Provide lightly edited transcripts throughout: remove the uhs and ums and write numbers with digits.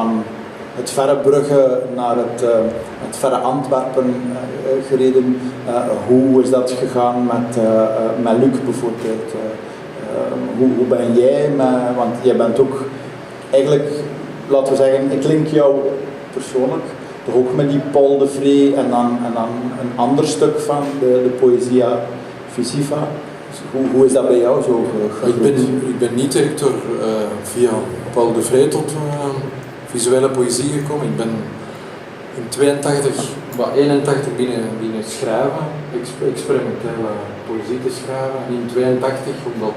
van het verre Brugge naar het verre Antwerpen gereden. Hoe is dat gegaan met Luc bijvoorbeeld? Hoe ben jij, want jij bent ook eigenlijk, laten we zeggen, ik link jou persoonlijk toch ook met die Paul de Vree en dan een ander stuk van de Poëzia Visiva. Dus hoe is dat bij jou zo gegroeid? Ik ben niet direct door via Paul de Vree tot visuele poëzie gekomen. Ik ben in 81 binnen schrijven, experimentele poëzie te schrijven. En in 82, omdat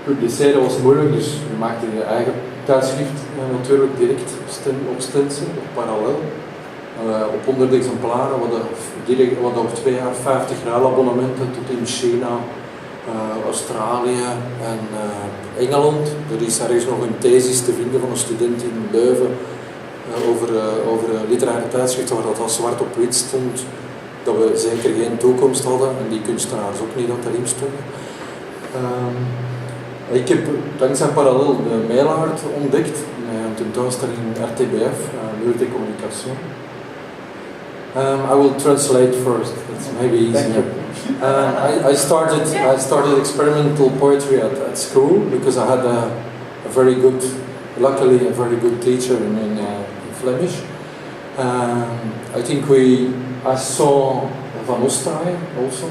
publiceren was moeilijk, dus je maakte je eigen tijdschrift natuurlijk direct op stencil, op parallel. Op 100 exemplaren, we hadden op 2 jaar 50 ruilabonnementen tot in China, Australië en Engeland. Er is ergens nog een thesis te vinden van een student in Leuven over literaire tijdschriften waar dat al zwart op wit stond, dat we zeker geen toekomst hadden en die kunstenaars ook niet dat erin stonden. Ik heb dankzij parallel de mailart ontdekt, een tentoonstelling in RTBF, Muur de Communication. I will translate first, it's maybe easier. I started experimental poetry at school because I had luckily a very good teacher in Flemish. I think I saw Van Ostraaien also.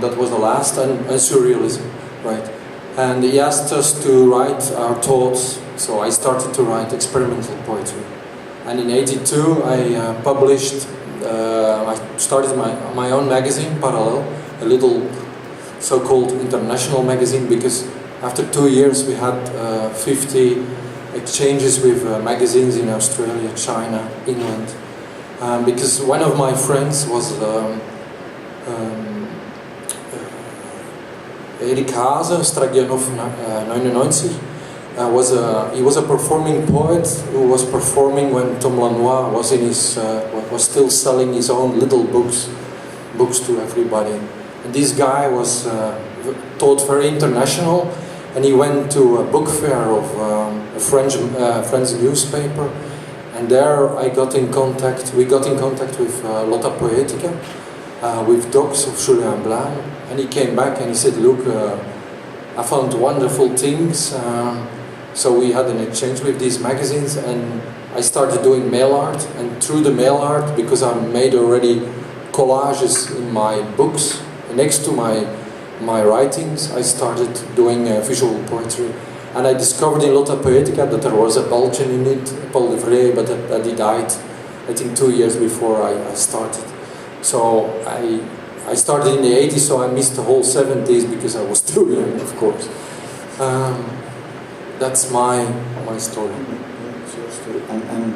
That was the last, and surrealism, right? And he asked us to write our thoughts, so I started to write experimental poetry. And in '82 I I started my own magazine, Parallel, a little so-called international magazine, because after 2 years we had 50 exchanges with magazines in Australia, China, England. Because one of my friends was Erik Haase, Stragjanov 99. He was a performing poet who was performing when Tom Lanois was still selling his own little books to everybody. And this guy was thought very international, and he went to a book fair of a French newspaper, and there we got in contact with Lotta Poetica, with docs of Julien Blanc, and he came back and he said, "Look, I found wonderful things." So we had an exchange with these magazines, and I started doing mail art, and through the mail art, because I made already collages in my books next to my writings, I started doing visual poetry. And I discovered in Lotta Poetica that there was a Belgian in it, Paul de Vree, but that he died, I think 2 years before I started. So I started in the 80s, so I missed the whole 70s because I was too young, of course. That's my story. En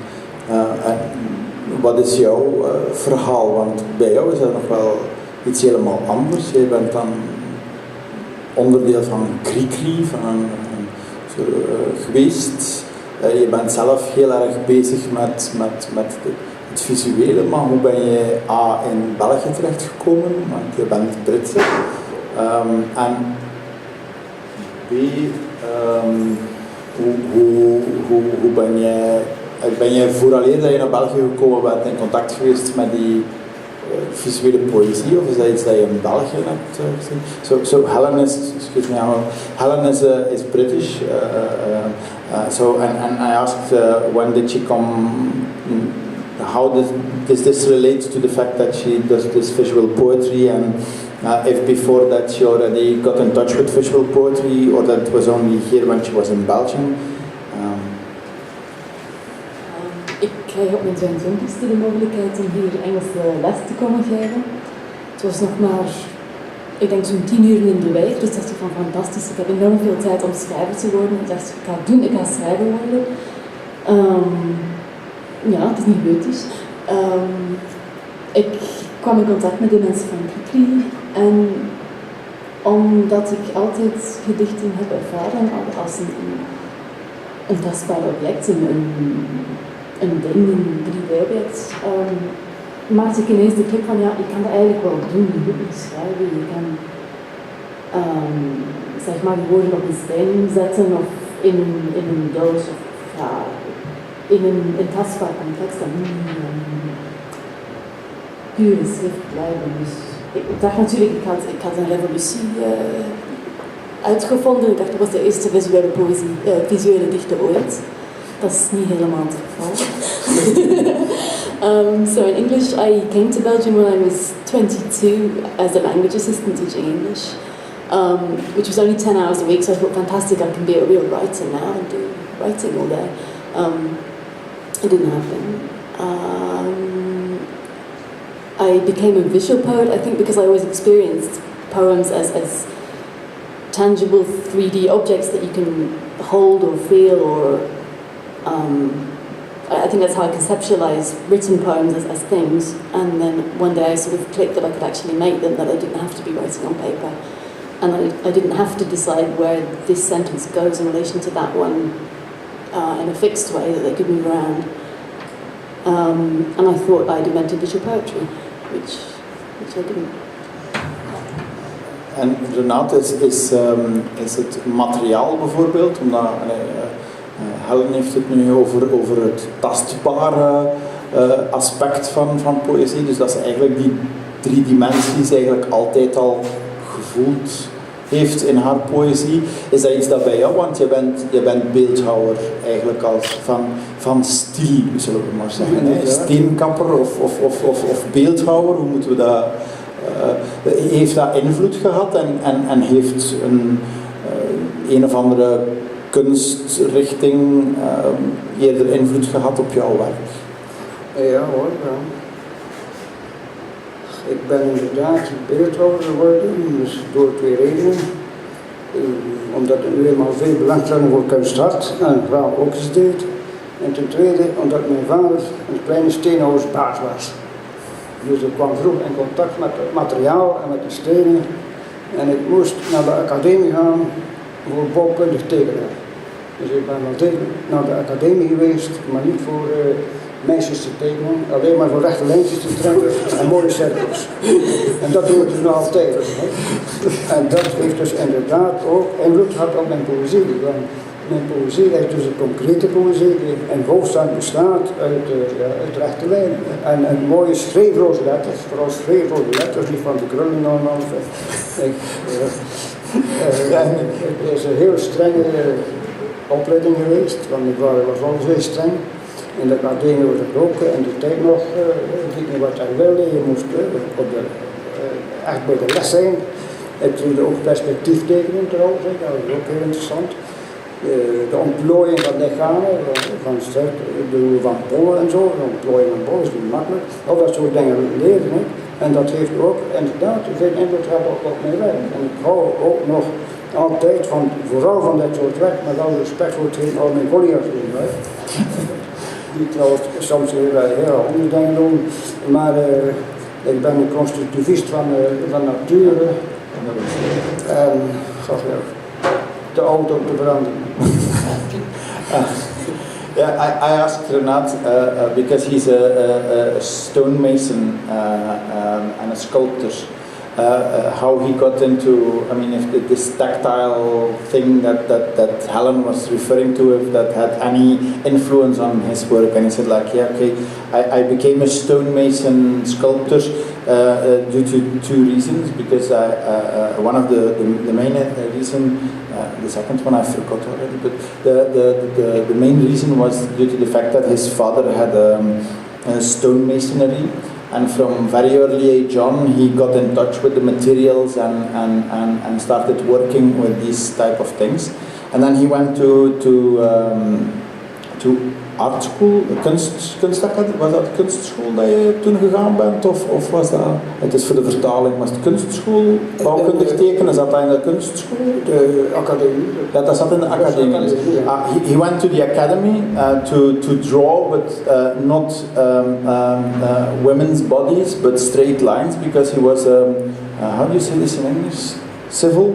wat is jouw verhaal? Want bij jou is dat nog wel iets helemaal anders. Je bent dan onderdeel van Krikri, geweest. Je bent zelf heel erg bezig met het visuele, maar hoe ben je A in België terechtgekomen? Want je bent Britse. En B, hoe ben jij vooraleer dat je naar België gekomen bent in contact geweest met die visuele poëzie, of is dat iets dat je in België hebt gezien? So Helen is British. And I asked when did she come? How does this relate to the fact that she does this visual poetry, and if before that she already got in touch with visual poetry, or that was only here when she was in Belgium? Ik krijg op mijn 22e de mogelijkheid om hier Engelse les te komen geven. Het was nog maar, ik denk zo'n 10 uur in de week, dus dat is van fantastisch. Ik heb enorm veel tijd om schrijver te worden. Ik dacht, ik ga schrijver worden. Ja, het is niet goedjes. Ik kwam in contact met de mensen van Krikri, en omdat ik altijd gedichten heb ervaren als een tastbaar object, een ding, een 3D-object, maakte ik ineens de klik van ja, ik kan dat eigenlijk wel doen, je moet niet schrijven, je kan zeg maar die woorden op een steen zetten of in een doos, of ja, in een tastbaar context dan pure schrift blijven. Dus ik dacht natuurlijk, ik had een revolutie uitgevonden. Ik dacht, dat was de eerste visuele dichter ooit. Dat is niet helemaal het geval. So in English, I came to Belgium when I was 22 as a language assistant teaching English, which was only 10 hours a week, so I thought, fantastic, I can be a real writer now and do writing all day. It didn't happen. I became a visual poet, I think because I always experienced poems as tangible 3D objects that you can hold or feel, or I think that's how I conceptualize written poems as things. And then one day I sort of clicked that I could actually make them, that I didn't have to be writing on paper, and I didn't have to decide where this sentence goes in relation to that one in a fixed way, that they could move around. And I thought I'd invented visual poetry, which I didn't. En Renaat, is het materiaal bijvoorbeeld, omdat Helen heeft het nu over het tastbare aspect van poëzie, dus dat ze eigenlijk die 3 dimensies eigenlijk altijd al gevoeld heeft in haar poëzie. Is dat iets dat bij jou, want je bent beeldhouwer eigenlijk als van stiel, zullen we maar zeggen. Hè? Steenkapper of beeldhouwer, hoe moeten we dat... heeft dat invloed gehad en heeft een of andere kunstrichting eerder invloed gehad op jouw werk? Ja hoor, ja. Ik ben inderdaad beeldhouwer geworden, dus door 2 redenen. Omdat ik nu eenmaal veel belangstelling voor kunst had en graag ook eens deed. En ten tweede omdat mijn vader een kleine steenhouwersbaas was. Dus ik kwam vroeg in contact met het materiaal en met de stenen. En ik moest naar de academie gaan voor bouwkundig tekenen. Dus ik ben wel naar de academie geweest, maar niet voor meisjes te tekenen, alleen maar voor rechte lijntjes te trekken en mooie cirkels. En dat doe ik dus nog altijd. En dat heeft dus inderdaad ook invloed gehad op mijn poëzie. Want mijn poëzie is dus een concrete poëzie die in hoofdzaak bestaat uit rechte lijnen. En mooie schreefloze letters, vooral schreefloze letters, die van de krullen allemaal. Het is een heel strenge opleiding geweest, want mijn vader was al zeer streng. In de academie was ik ook in de tijd nog niet meer wat hij wilde. Je moest echt bij de les zijn. Ik doe ook perspectief tekenen trouwens, dat is ook heel interessant. De ontplooiing van lichamen, van bollen en zo, de ontplooiing van bollen is niet makkelijk. Al dat soort dingen leren. Hè. En dat heeft ook inderdaad veel invloed gehad op mijn werk. En ik hou ook nog altijd vooral van dit soort werk, met alle respect voor hetgeen al mijn collega's doen. Die trouwens soms heel andere dingen doen, maar ik ben een constructivist van nature en te oud om te veranderen. Yeah, I asked Renaat because he's a stonemason and a sculptor. How he got into, I mean, if this tactile thing that Helen was referring to, if that had any influence on his work, and he said like, yeah, okay, I became a stonemason sculptor due to 2 reasons, because one of the main reason, the second one I forgot already, but the main reason was due to the fact that his father had stonemasonry. And from very early age on, he got in touch with the materials and started working with these type of things. And then he went to art school, kunstacademie. Was dat kunstschool dat je toen gegaan bent? Of was dat, het is voor de vertaling, was het kunstschool, bouwkundig tekenen, zat dat in de kunstschool? De academie. Dat zat in de academie. He went to the academy to draw, but not women's bodies, but straight lines, because he was, how do you say this in English? Civil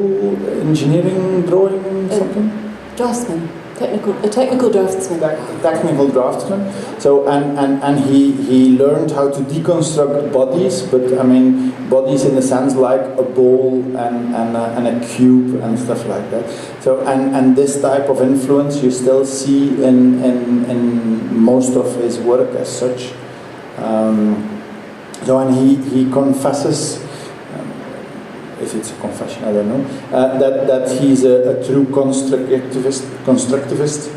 engineering drawing something? Draftsman. A technical draftsman. Technical draftsman. So and he learned how to deconstruct bodies, but I mean bodies in the sense like a bowl and a cube and stuff like that. So and this type of influence you still see in most of his work as such. So, and he confesses, if it's a confession, I don't know, that he's a true constructivist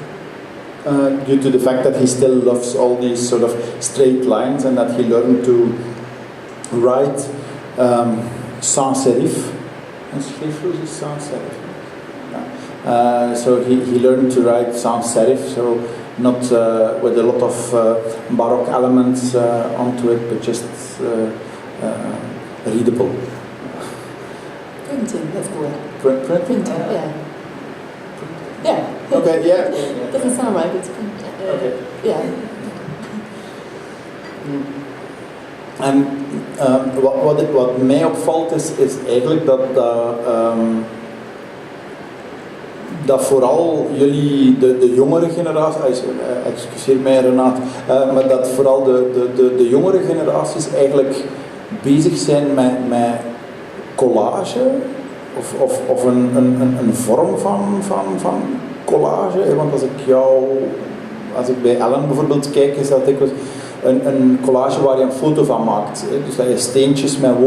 due to the fact that he still loves all these sort of straight lines, and that he learned to write sans serif. Schriftloos is sans serif. So he learned to write sans serif, so not with a lot of Baroque elements onto it, but just readable. Printing, that's the word. Printing? Yeah. Yeah. Okay, yeah. Doesn't sound right, but it's print. Okay. Yeah. En wat mij opvalt is eigenlijk dat vooral jullie, de jongere generatie, excuseer mij Renaat, maar dat vooral de jongere generaties eigenlijk bezig zijn met collage, of een vorm van collage. Want als ik bij Ellen bijvoorbeeld kijk, is dat dikwijls een collage waar je een foto van maakt. Dus dat je steentjes met woorden